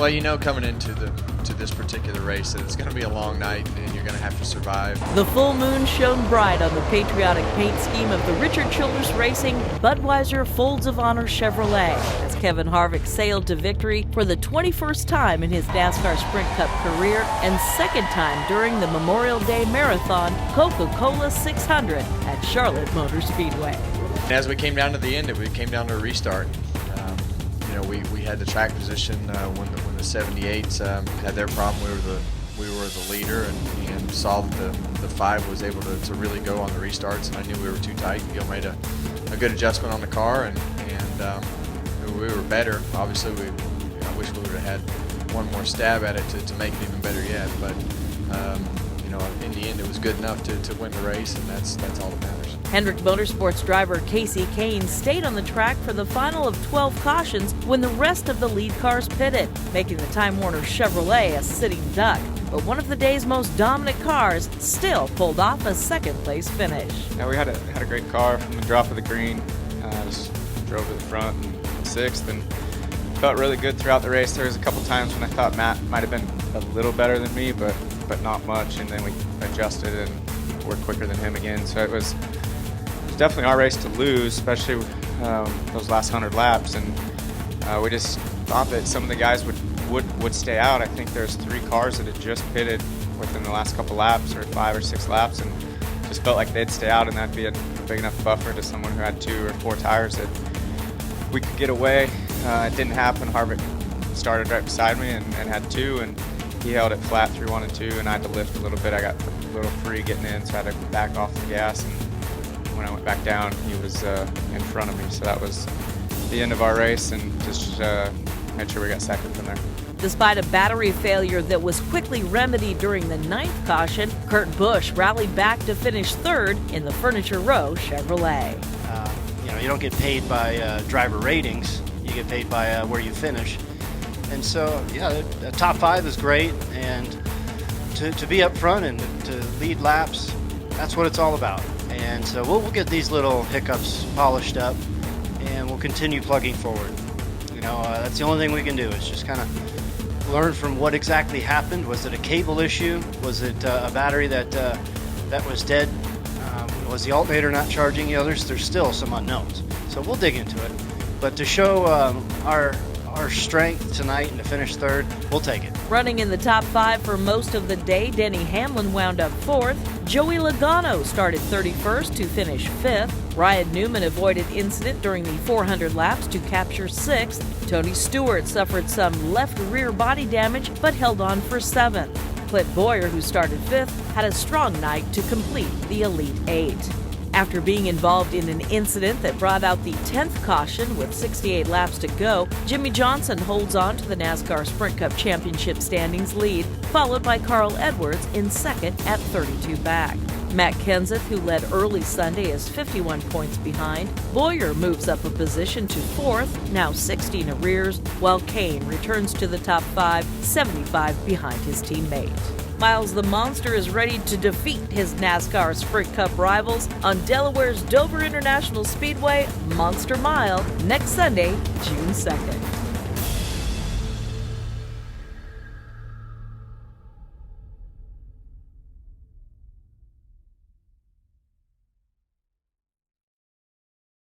Well, coming into this particular race that it's going to be a long night and you're going to have to survive. The full moon shone bright on the patriotic paint scheme of the Richard Childress Racing Budweiser Folds of Honor Chevrolet as Kevin Harvick sailed to victory for the 21st time in his NASCAR Sprint Cup career and second time during the Memorial Day Marathon Coca-Cola 600 at Charlotte Motor Speedway. As we came down to the end, it came down to a restart. We had the track position when the 78s had their problem. We were the leader and saw that the 5 was able to really go on the restarts, and I knew we were too tight. Gil made a good adjustment on the car, and we were better. Obviously, I wish we would have had one more stab at it to make it even better yet. But in the end, it was good enough to win the race, and that's all that matters. Hendrick Motorsports driver Casey Kane stayed on the track for the final of 12 cautions when the rest of the lead cars pitted, making the Time Warner Chevrolet a sitting duck. But one of the day's most dominant cars still pulled off a second-place finish. Yeah, we had a great car from the drop of the green. Just drove to the front and sixth, and felt really good throughout the race. There was a couple times when I thought Matt might have been a little better than me, but not much. And then we adjusted and were quicker than him again. So it was definitely our race to lose, especially those last 100 laps. And we just thought that some of the guys would stay out. I think there's 3 cars that had just pitted within the last couple laps, or 5 or 6 laps, and just felt like they'd stay out, and that'd be a big enough buffer to someone who had 2 or 4 tires that we could get away. It didn't happen. Harvick started right beside me and had 2, and he held it flat through 1 and 2, and I had to lift a little bit. I got a little free getting in, so I had to back off the gas, and when I went back down, he was in front of me. So that was the end of our race, and just made sure we got second from there. Despite a battery failure that was quickly remedied during the 9th caution, Kurt Busch rallied back to finish 3rd in the Furniture Row Chevrolet. You don't get paid by driver ratings. You get paid by where you finish. And so, yeah, the top 5 is great, and to be up front and to lead laps, that's what it's all about. And so we'll get these little hiccups polished up, and we'll continue plugging forward. That's the only thing we can do, is just kind of learn from what exactly happened. Was it a cable issue? Was it a battery that was dead? Was the alternator not charging? There's still some unknowns. So we'll dig into it. But to show our strength tonight and to finish 3rd, we'll take it. Running in the top 5 for most of the day, Denny Hamlin wound up 4th. Joey Logano started 31st to finish 5th. Ryan Newman avoided incident during the 400 laps to capture 6th. Tony Stewart suffered some left rear body damage but held on for 7th. Clint Boyer, who started 5th, had a strong night to complete the Elite 8. After being involved in an incident that brought out the 10th caution with 68 laps to go, Jimmy Johnson holds on to the NASCAR Sprint Cup Championship standings lead, followed by Carl Edwards in 2nd at 32 back. Matt Kenseth, who led early Sunday, is 51 points behind. Boyer moves up a position to 4th, now 16 arrears, while Kane returns to the top 5, 75 behind his teammate. Miles the Monster is ready to defeat his NASCAR Sprint Cup rivals on Delaware's Dover International Speedway Monster Mile next Sunday, June 2nd.